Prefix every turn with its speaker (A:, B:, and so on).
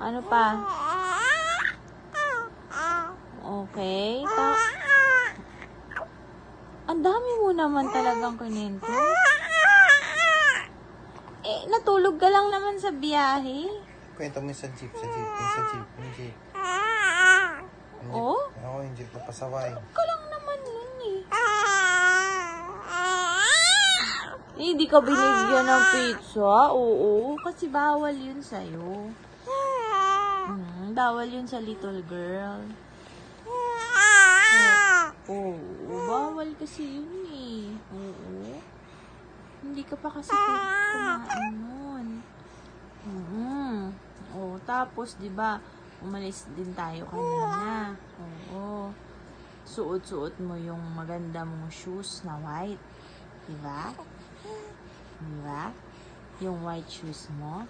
A: Ano pa? Okay. Ang dami mo naman talagang kinento. Natulog ka lang naman sa biyahe.
B: Kwento mo sa jeep. Yung jeep.
A: Oh?
B: Oo, yung jeep na pasaway.
A: Ka lang naman yun eh. Hindi ka binigyan ng pizza? Oo, kasi bawal yun sa'yo. Bawal yun sa little girl. Oo, bawal kasi yun eh. Oo. Hindi ka pa kasi kumain nun. Oo, tapos, di ba, umalis din tayo kanina. Oo. Suot-suot mo yung maganda mong shoes na white. Di ba? Di ba? Yung white shoes mo.